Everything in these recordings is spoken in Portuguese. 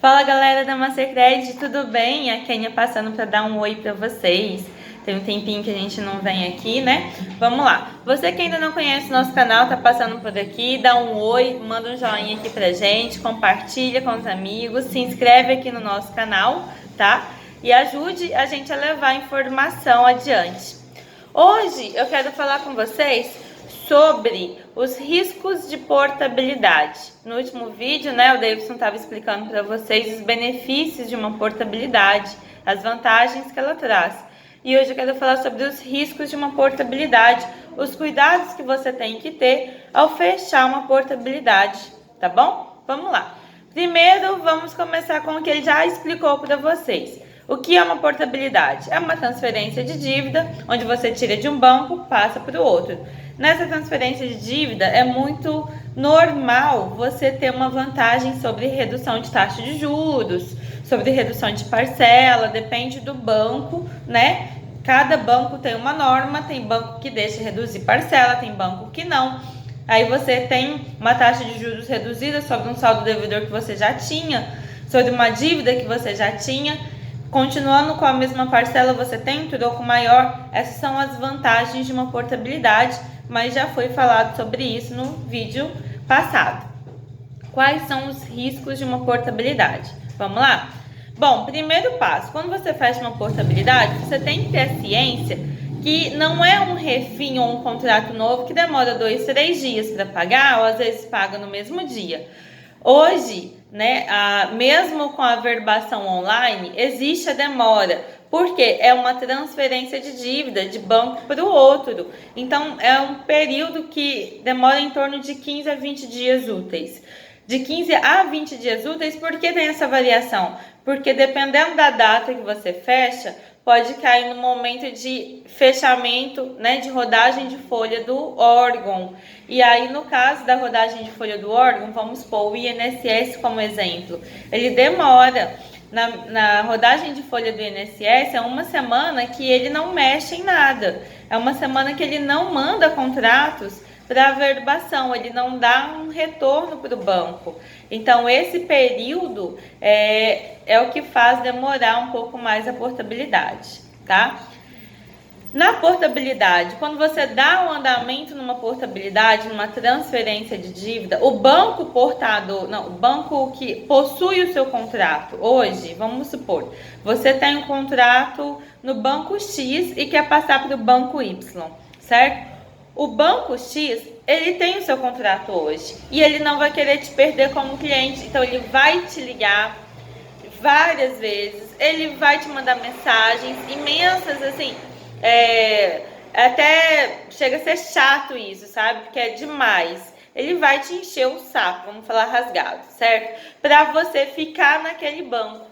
Fala galera da Mastercred, tudo bem? A Kênia passando para dar um oi para vocês. Tem um tempinho que a gente não vem aqui, né? Vamos lá. Você que ainda não conhece o nosso canal, tá passando por aqui, dá um oi, manda um joinha aqui pra gente, compartilha com os amigos, se inscreve aqui no nosso canal, tá? E ajude a gente a levar a informação adiante. Hoje eu quero falar com vocês sobre os riscos de portabilidade. No último vídeo, né, o Davidson estava explicando para vocês os benefícios de uma portabilidade, as vantagens que ela traz. E hoje eu quero falar sobre os riscos de uma portabilidade, os cuidados que você tem que ter ao fechar uma portabilidade, tá bom? Vamos lá. Primeiro, vamos começar com o que ele já explicou para vocês. O que é uma portabilidade? É uma transferência de dívida, onde você tira de um banco, passa para o outro. Nessa transferência de dívida, é muito normal você ter uma vantagem sobre redução de taxa de juros, sobre redução de parcela, depende do banco, né? Cada banco tem uma norma, tem banco que deixa reduzir parcela, tem banco que não. Aí você tem uma taxa de juros reduzida sobre um saldo devedor que você já tinha, sobre uma dívida que você já tinha. Continuando com a mesma parcela, você tem um troco maior. Essas são as vantagens de uma portabilidade, mas já foi falado sobre isso no vídeo passado. Quais são os riscos de uma portabilidade? Vamos lá? Bom, primeiro passo, quando você fecha uma portabilidade, você tem que ter a ciência que não é um refim ou um contrato novo que demora 2, 3 dias para pagar, ou às vezes paga no mesmo dia. Hoje, né, mesmo com a verbação online, existe a demora, porque é uma transferência de dívida de banco para o outro. Então, é um período que demora em torno de 15 a 20 dias úteis. De 15 a 20 dias úteis, por que tem essa variação? Porque dependendo da data que você fecha, pode cair no momento de fechamento, né, de rodagem de folha do órgão. E aí, no caso da rodagem de folha do órgão, vamos pôr o INSS como exemplo. Ele demora. Na rodagem de folha do INSS, é uma semana que ele não mexe em nada. É uma semana que ele não manda contratos para averbação, ele não dá um retorno para o banco. Então, esse período é o que faz demorar um pouco mais a portabilidade, tá? Na portabilidade, quando você dá um andamento numa portabilidade, numa transferência de dívida, o banco portador, não, o banco que possui o seu contrato, hoje, vamos supor, você tem um contrato no banco X e quer passar para o banco Y, certo? O banco X, ele tem o seu contrato hoje e ele não vai querer te perder como cliente, então ele vai te ligar várias vezes, ele vai te mandar mensagens imensas, assim, até chega a ser chato isso, sabe? Porque é demais. Ele vai te encher o saco, vamos falar rasgado, certo? Para você ficar naquele banco.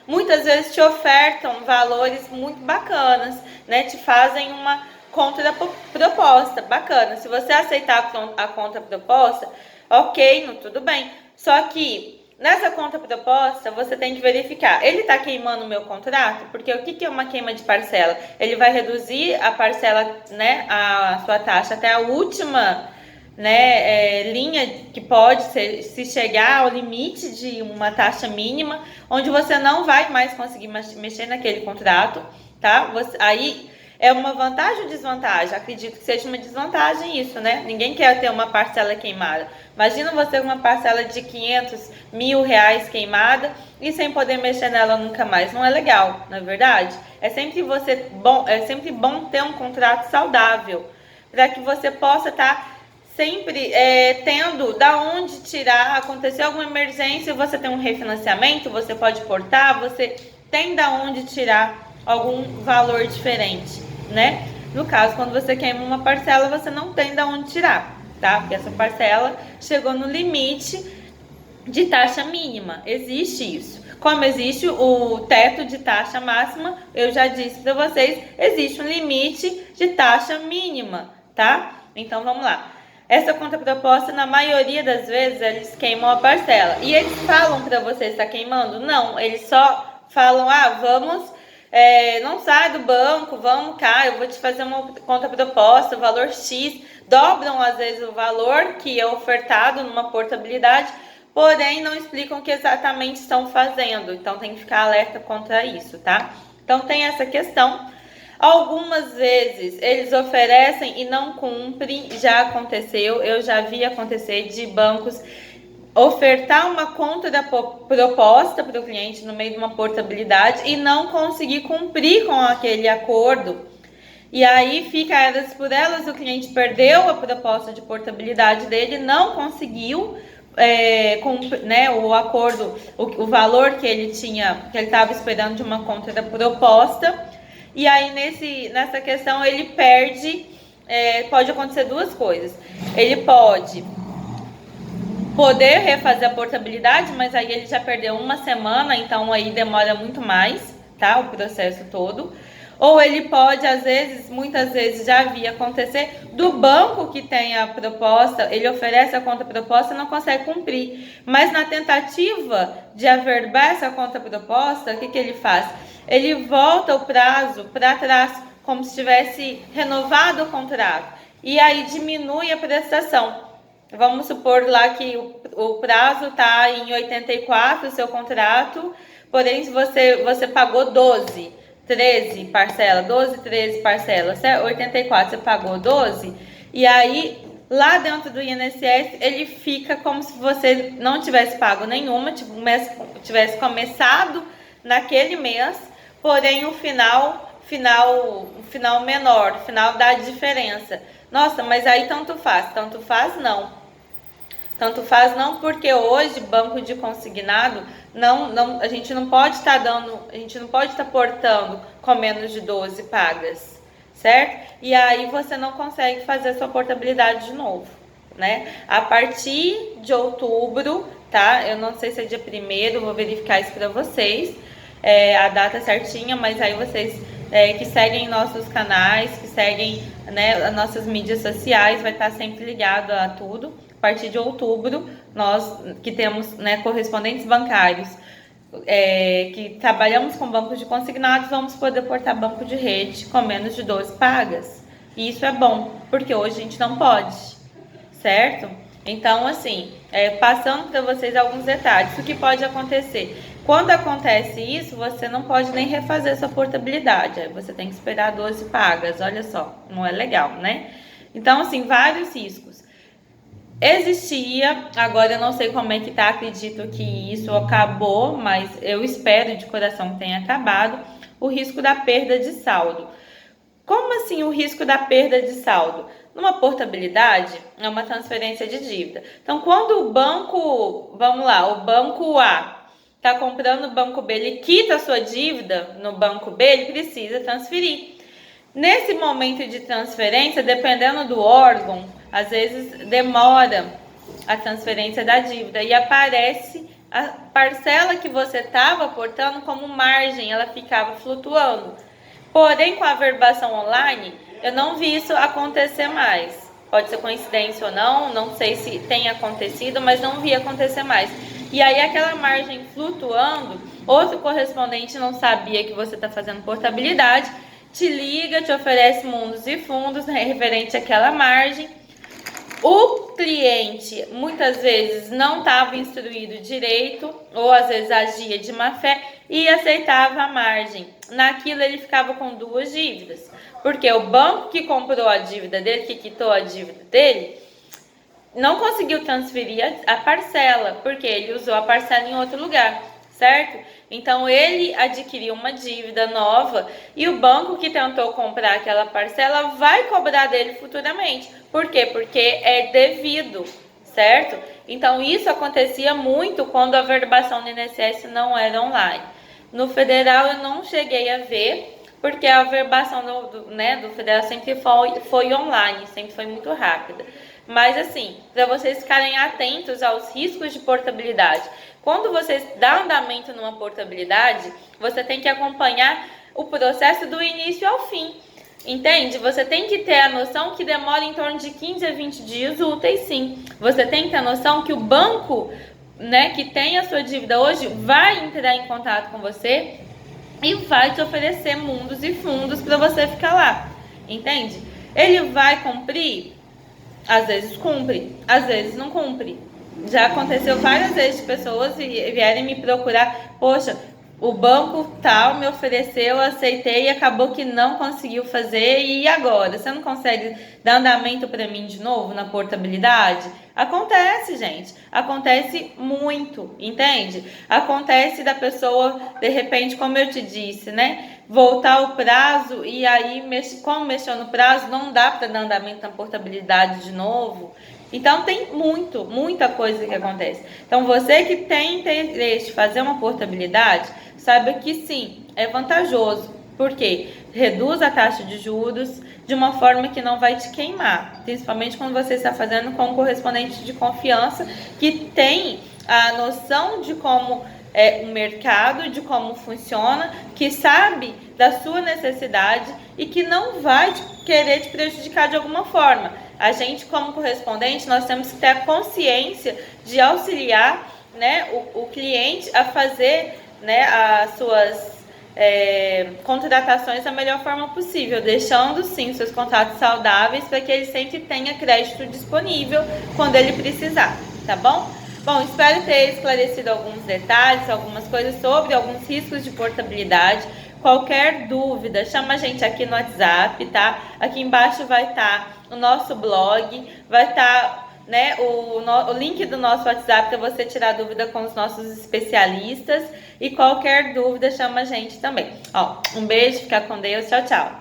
Muitas vezes te ofertam valores muito bacanas, né? Te fazem uma contraproposta bacana. Se você aceitar a contraproposta, ok, tudo bem. Só que nessa contraproposta, você tem que verificar, ele está queimando o meu contrato? Porque o que é uma queima de parcela? Ele vai reduzir a parcela, né, a sua taxa até a última, né, linha que pode ser, se chegar ao limite de uma taxa mínima, onde você não vai mais conseguir mexer naquele contrato, tá? Aí é uma vantagem ou desvantagem? Acredito que seja uma desvantagem isso, né? Ninguém quer ter uma parcela queimada. Imagina você com uma parcela de 500 mil reais queimada e sem poder mexer nela nunca mais. Não é legal, não é verdade? É sempre bom ter um contrato saudável, para que você possa estar sempre tendo da onde tirar. Aconteceu alguma emergência, você tem um refinanciamento, você pode portar, você tem da onde tirar algum valor diferente, né? No caso, quando você queima uma parcela, você não tem de onde tirar, tá? Porque essa parcela chegou no limite de taxa mínima. Existe isso. Como existe o teto de taxa máxima, eu já disse para vocês, existe um limite de taxa mínima, tá? Então, vamos lá. Essa contraproposta, na maioria das vezes, eles queimam a parcela. E eles falam para você, está queimando? Não, eles só falam, vamos... não sai do banco, vamos cá, eu vou te fazer uma contraproposta, valor X, dobram às vezes o valor que é ofertado numa portabilidade, porém não explicam o que exatamente estão fazendo. Então tem que ficar alerta contra isso, tá? Então tem essa questão. Algumas vezes eles oferecem e não cumprem, já aconteceu, eu já vi acontecer de bancos ofertar uma contraproposta para o cliente no meio de uma portabilidade e não conseguir cumprir com aquele acordo. E aí fica elas por elas, o cliente perdeu a proposta de portabilidade dele, não conseguiu né, o acordo, o valor que ele tinha, que ele estava esperando de uma contraproposta. E aí nessa questão ele perde, pode acontecer duas coisas. Ele pode poder refazer a portabilidade, mas aí ele já perdeu uma semana, então aí demora muito mais, tá? O processo todo. Ou ele pode, às vezes, muitas vezes já vi acontecer, do banco que tem a proposta, ele oferece a contraproposta e não consegue cumprir. Mas na tentativa de averbar essa contraproposta, o que ele faz? Ele volta o prazo para trás, como se tivesse renovado o contrato. E aí diminui a prestação. Vamos supor lá que o prazo está em 84, o seu contrato, porém você pagou 12, 13 parcelas, 12, 13 parcelas, 84 você pagou 12, e aí lá dentro do INSS ele fica como se você não tivesse pago nenhuma, tivesse começado naquele mês, porém o final menor, o final dá diferença. Nossa, mas aí tanto faz não. Tanto faz não, porque hoje banco de consignado a gente não pode estar portando com menos de 12 pagas, certo? E aí você não consegue fazer a sua portabilidade de novo, né? A partir de outubro, tá? Eu não sei se é dia 1º, vou verificar isso para vocês, a data certinha, mas aí vocês que seguem nossos canais, que seguem, né, as nossas mídias sociais, vai estar sempre ligado a tudo. A partir de outubro, nós que temos, né, correspondentes bancários, que trabalhamos com bancos de consignados, vamos poder portar banco de rede com menos de 12 pagas. E isso é bom, porque hoje a gente não pode, certo? Então, assim, passando para vocês alguns detalhes, o que pode acontecer. Quando acontece isso, você não pode nem refazer sua portabilidade, aí você tem que esperar 12 pagas, olha só, não é legal, né? Então, assim, vários riscos. Existia, agora eu não sei como é que tá, acredito que isso acabou, mas eu espero de coração que tenha acabado, o risco da perda de saldo. Como assim o risco da perda de saldo? Numa portabilidade, é uma transferência de dívida. Então, quando o banco, vamos lá, o banco A está comprando o banco B, ele quita a sua dívida no banco B, ele precisa transferir. Nesse momento de transferência, dependendo do órgão, às vezes demora a transferência da dívida e aparece a parcela que você estava aportando como margem, ela ficava flutuando. Porém, com a averbação online, eu não vi isso acontecer mais. Pode ser coincidência ou não, não sei se tem acontecido, mas não vi acontecer mais. E aí aquela margem flutuando, outro correspondente não sabia que você está fazendo portabilidade, te liga, te oferece mundos e fundos, né, referente àquela margem. O cliente muitas vezes não estava instruído direito, ou às vezes agia de má fé e aceitava a margem. Naquilo ele ficava com duas dívidas, porque o banco que comprou a dívida dele, que quitou a dívida dele, não conseguiu transferir a parcela, porque ele usou a parcela em outro lugar, certo? Então ele adquiriu uma dívida nova e o banco que tentou comprar aquela parcela vai cobrar dele futuramente. Por quê? Porque é devido, certo? Então isso acontecia muito quando a averbação do INSS não era online. No federal eu não cheguei a ver, porque a averbação do federal sempre foi online, sempre foi muito rápida. Mas assim, para vocês ficarem atentos aos riscos de portabilidade. Quando você dá andamento numa portabilidade, você tem que acompanhar o processo do início ao fim. Entende? Você tem que ter a noção que demora em torno de 15 a 20 dias úteis, sim. Você tem que ter a noção que o banco, né, que tem a sua dívida hoje, vai entrar em contato com você e vai te oferecer mundos e fundos para você ficar lá. Entende? Ele vai cumprir? Às vezes cumpre, às vezes não cumpre. Já aconteceu várias vezes de pessoas vierem me procurar, poxa, o banco tal me ofereceu, eu aceitei e acabou que não conseguiu fazer, e agora? Você não consegue dar andamento para mim de novo na portabilidade? Acontece, gente. Acontece muito, entende? Acontece da pessoa, de repente, como eu te disse, né? Voltar o prazo e aí, como mexeu no prazo, não dá para dar andamento na portabilidade de novo. Então tem muita coisa que acontece. Então você que tem interesse de fazer uma portabilidade, saiba que sim, é vantajoso, porque reduz a taxa de juros de uma forma que não vai te queimar, principalmente quando você está fazendo com um correspondente de confiança que tem a noção de como é o mercado, de como funciona, que sabe da sua necessidade e que não vai querer te prejudicar de alguma forma. A gente, como correspondente, nós temos que ter a consciência de auxiliar, né, o cliente a fazer, né, as suas contratações da melhor forma possível, deixando sim seus contatos saudáveis para que ele sempre tenha crédito disponível quando ele precisar, tá bom? Bom, espero ter esclarecido alguns detalhes, algumas coisas sobre alguns riscos de portabilidade. Qualquer dúvida, chama a gente aqui no WhatsApp, tá? Aqui embaixo vai estar o nosso blog, vai estar, né, o link do nosso WhatsApp para você tirar dúvida com os nossos especialistas. E qualquer dúvida, chama a gente também. Ó, um beijo, fica com Deus, tchau, tchau.